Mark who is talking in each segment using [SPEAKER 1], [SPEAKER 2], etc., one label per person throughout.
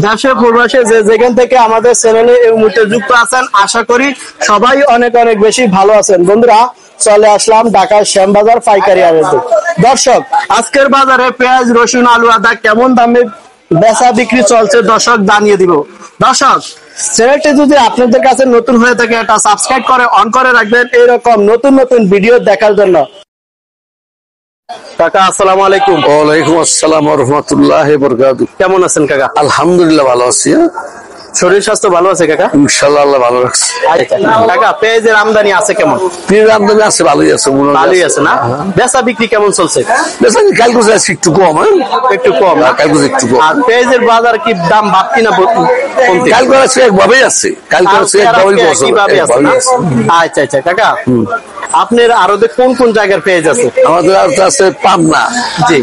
[SPEAKER 1] দেশে প্রবাসে যে যেখান থেকে আমাদের চ্যানেলে এই মুহূর্তে যুক্ত আছেন, আশা করি সবাই অনেক অনেক বেশি ভালো আছেন। বন্ধুরা, চলে আসলাম ঢাকার শ্যামবাজার পাইকারি আড়তে। দর্শক, আজকের বাজারে পেঁয়াজ, রসুন, আলু, আদা কেমন দামে বেচা বিক্রি চলছে দর্শক জানিয়ে দিব। দর্শক, চ্যানেলটি যদি আপনাদের কাছে নতুন হয়ে থাকে, এটা সাবস্ক্রাইব করে অন করে রাখবেন এরকম নতুন নতুন ভিডিও দেখার জন্য। কাকা, আসসালামু আলাইকুম।
[SPEAKER 2] ওয়ালাইকুম আসসালাম ওয়া রাহমাতুল্লাহি ওয়া বারাকাতুহু।
[SPEAKER 1] কেমন আছেন কাকা?
[SPEAKER 2] আলহামদুলিল্লাহ ভালো আছি।
[SPEAKER 1] শরীর স্বাস্থ্য ভালো আছে কাকা?
[SPEAKER 2] ইনশাআল্লাহ আল্লাহ ভালো রাখছে।
[SPEAKER 1] কাকা, পেঁয়াজের আমদানি আছে কেমন?
[SPEAKER 2] পেঁয়াজের আমদানি আছে, ভালোই আছে,
[SPEAKER 1] ভালোই আছে না? বেচা বিক্রি কেমন চলছে?
[SPEAKER 2] বেচা কালকে আছে একটু কম,
[SPEAKER 1] একটু কম,
[SPEAKER 2] কালকে একটু কম।
[SPEAKER 1] আর পেঁয়াজের বাজার কি দাম বাড়তি না কমতি?
[SPEAKER 2] কালকে আছে একভাবেই আছে, কালকে আছে একভাবেই আছে।
[SPEAKER 1] আচ্ছা আচ্ছা কাকা, আপনার আরতে কোন কোন জায়গার পেঁয়াজ আছে?
[SPEAKER 2] আমাদের আরতে আছে পাবনা,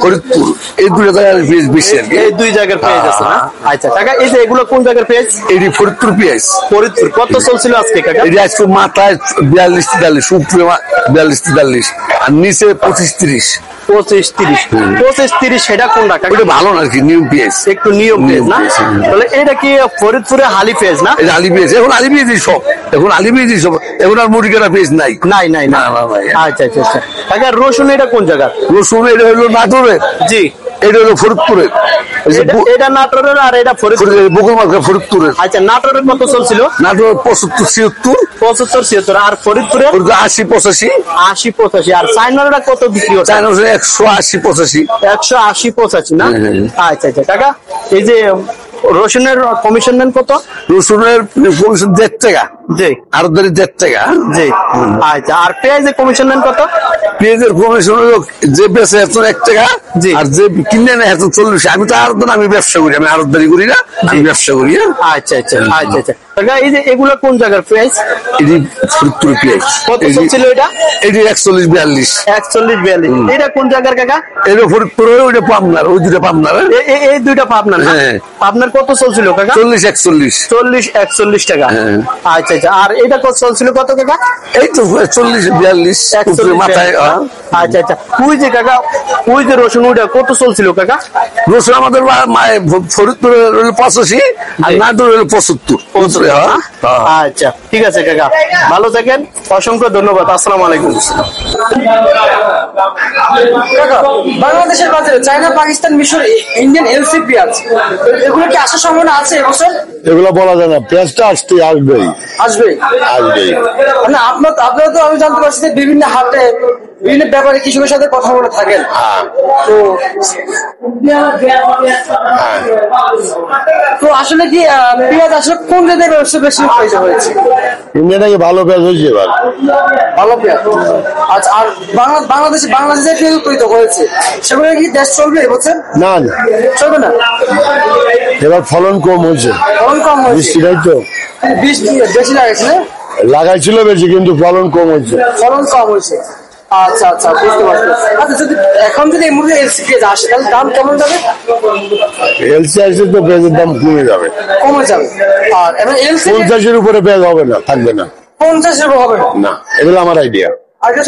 [SPEAKER 2] ফরিদপুর, এই দুই জায়গার পেঁয়াজ বেশি আর কি।
[SPEAKER 1] এই দুই জায়গার পেঁয়াজ আছে না? আচ্ছা কাকা, এই যে এগুলো কোন জায়গার পেঁয়াজ?
[SPEAKER 2] এটি ফরিদপুর পেঁয়াজ।
[SPEAKER 1] ফরিদপুর কত চলছিল আজকে কাকা?
[SPEAKER 2] এটি আজকে মাথায় 42-43, উপরে 42-43, আর নিচে 25-30।
[SPEAKER 1] 25-30 সেটা কোন টাকা?
[SPEAKER 2] ভালো না আর কি, নিউ পেঁয়াজ,
[SPEAKER 1] একটু নিয়ম পেঁয়াজ না? তাহলে এটা কি ফরিদপুরে হালি পেঁয়াজ না?
[SPEAKER 2] এটা আলি পেঁয়াজ, এখন আলি পেঁয়াজই সব, এখন আলি পেঁয়াজই সব, এখন আর মুড়িকাটা পেঁয়াজ নাই।
[SPEAKER 1] নাই নাই না। আচ্ছা আচ্ছা আচ্ছা কাকা, রসুন এটা কোন জায়গা?
[SPEAKER 2] রসুন এটা হলো নাটোরের।
[SPEAKER 1] জি।
[SPEAKER 2] এটা হলো ফরিদপুরের।
[SPEAKER 1] এটা নাটোরের আর এটা ফরিদপুরের,
[SPEAKER 2] বকুল মার্কা ফরিদপুরের।
[SPEAKER 1] আচ্ছা, নাটোরের কত চলছিল?
[SPEAKER 2] নাটোরের 75-76।
[SPEAKER 1] আর ফরিদপুরে
[SPEAKER 2] 80-85।
[SPEAKER 1] 80-85। আর চাইনারা কত বিক্রি হচ্ছে?
[SPEAKER 2] চাইনা 180-85।
[SPEAKER 1] 180-85 না? আচ্ছা আচ্ছা কাকা, এই যে রসুনের কমিশন নেন কত?
[SPEAKER 2] রসুনের কমিশন 1.5 টাকা।
[SPEAKER 1] জি।
[SPEAKER 2] আর 1.5 টাকা।
[SPEAKER 1] জি। আচ্ছা, আর পেঁয়াজের কমিশন নেন কত?
[SPEAKER 2] পেঁয়াজের কমিশন হলো যে বেচে এখন 1 টাকা, আর যে কিনে নেয় এখন 40। আমি তো আমি ব্যবসা করি, আমি আড়তদারি করি না, আমি ব্যবসা করি।
[SPEAKER 1] আচ্ছা আচ্ছা আচ্ছা আচ্ছা কাকা, এই যে এগুলো কোন জায়গার পেঁয়াজ?
[SPEAKER 2] এটি ফরিদপুর পেঁয়াজ।
[SPEAKER 1] কত চলছিল এটা?
[SPEAKER 2] এটি 41-42।
[SPEAKER 1] 41-42। এটা কোন জায়গার কাকা?
[SPEAKER 2] এটা ফরিদপুর, ওইটা পাবনার, ওই দুটা পাবনার।
[SPEAKER 1] এই দুইটা পাবনার?
[SPEAKER 2] হ্যাঁ।
[SPEAKER 1] পাবনার কত চলছিল কাকা?
[SPEAKER 2] 40-41।
[SPEAKER 1] 40-41 টাকা। আচ্ছা আচ্ছা, আর এটা কত চলছিল কত কাকা?
[SPEAKER 2] এই তো 40-42 মাথায়।
[SPEAKER 1] আচ্ছা আচ্ছা, ওই যে কাকা, ওই যে রসুন ওইটা কত চলছিল কাকা?
[SPEAKER 2] রসুন আমাদের ফরিদপুর 85 আর নাটোর 75।
[SPEAKER 1] আচ্ছা ঠিক আছে কাকা, ভালো থাকেন, অসংখ্য ধন্যবাদ। আসসালামু আলাইকুম।
[SPEAKER 3] বাংলাদেশের বাজারে চায়না, পাকিস্তান, মিশর, ইন্ডিয়ান এলসি পেঁয়াজ, এগুলো কি আসার সম্ভাবনা আছে এবছর?
[SPEAKER 4] এগুলো বলা যায় না, পেঁয়াজটা আসবেই
[SPEAKER 3] আসবেই। মানে আপনারা তো আমি জানতে পারছি যে বিভিন্ন হাটে বিভিন্ন ব্যাপারে কৃষকের সাথে কথা বলে থাকেন। তো আসলে কি পেঁয়াজ আসলে কোন জায়গায় বেশি পয়সা হয়েছে?
[SPEAKER 4] ইন্ডিয়া নাকি ভালো পেঁয়াজ হয়েছে এবার,
[SPEAKER 3] ভালো পেঁয়াজ। আচ্ছা, আর বাংলাদেশে পেঁয়াজ উৎপাদিত হয়েছে, সেগুলো কি দেশ চলবে এবছর?
[SPEAKER 4] না না,
[SPEAKER 3] চলবে না।
[SPEAKER 4] এবার ফলন কম হয়েছে, বৃষ্টি নাই তো,
[SPEAKER 3] বৃষ্টি বেশি লাগাইছে,
[SPEAKER 4] লাগাইছিল বেশি কিন্তু ফলন কম হয়েছে।
[SPEAKER 3] আচ্ছা আচ্ছা, বুঝতে পারছি। আচ্ছা, এখন যদি এই মুহূর্তে এলসি পেঁয়াজ আসে তাহলে দাম কেমন যাবে?
[SPEAKER 4] এলসি আসলে তো পেঁয়াজের দাম কমে যাবে।
[SPEAKER 3] আর এবার এলসি
[SPEAKER 4] 50-এর উপরে পেঁয়াজ হবে না, থাকবে না।
[SPEAKER 3] 50 হবে
[SPEAKER 4] না, এগুলো আমার আইডিয়া।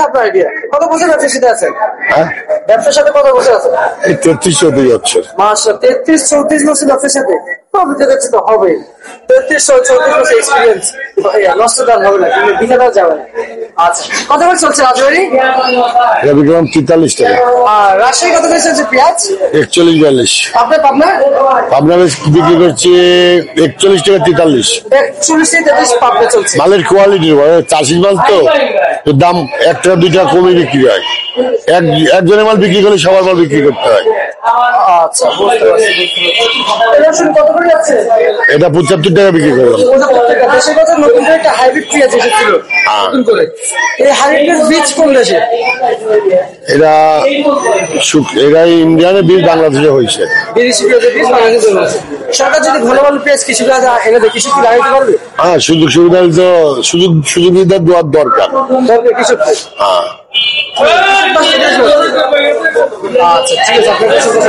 [SPEAKER 3] আপনার আইডিয়া। কত বছর ব্যবসার সাথে আছেন?
[SPEAKER 4] হ্যাঁ,
[SPEAKER 3] ব্যবসার সাথে কত বছর আছে?
[SPEAKER 4] 33-34 বছর।
[SPEAKER 3] মাশাআল্লাহ, 33-34 বছর ব্যবসার সাথে তো হবে। 33-34 বছর এক্সপিরিয়েন্স, নষ্ট দাম হবে না, কিন্তু বিঘা দাম যাবে না। আচ্ছা, কত করে চলছে রাজবাড়ি?
[SPEAKER 4] এটা বিক্রম 43 টাকা।
[SPEAKER 3] আর রাজশাহী কত করে চলছে পেঁয়াজ?
[SPEAKER 4] 41-42। পাবনা বিক্রি করছে 41 টাকা 43।
[SPEAKER 3] 41-43 পাবনা চলছে।
[SPEAKER 4] মালের কোয়ালিটি চাষির মাল তো দাম 1 টাকা 2 টাকা কমে বিক্রি হয়। একজনের মাল বিক্রি করলে সবার মাল বিক্রি করতে হয়।
[SPEAKER 3] আচ্ছা, বুঝতে পারছি। কত করে যাচ্ছে?
[SPEAKER 4] এটা 75 টাকা বিক্রি করলাম।
[SPEAKER 3] দেশের কথা নতুন করে একটা হাইব্রিড পেঁয়াজ এসেছিল নতুন করে, এই হাইব্রিড বীজ কোন দেশে?
[SPEAKER 4] এটা ইন্ডিয়ানের বীজ বাংলাদেশে হয়েছে।
[SPEAKER 3] বিদেশি পেঁয়াজের বীজ বাংলাদেশে হয়েছে। সরকার যদি ভালো ভালো পেঁয়াজ কৃষকরা এনে দেয়, কৃষক কি লাগাইতে পারবে?
[SPEAKER 4] হ্যাঁ, সুযোগ সুবিধা তো সুযোগ সুবিধা দেওয়ার দরকার
[SPEAKER 3] কৃষকদের।
[SPEAKER 4] হ্যাঁ।
[SPEAKER 3] আচ্ছা ঠিক আছে।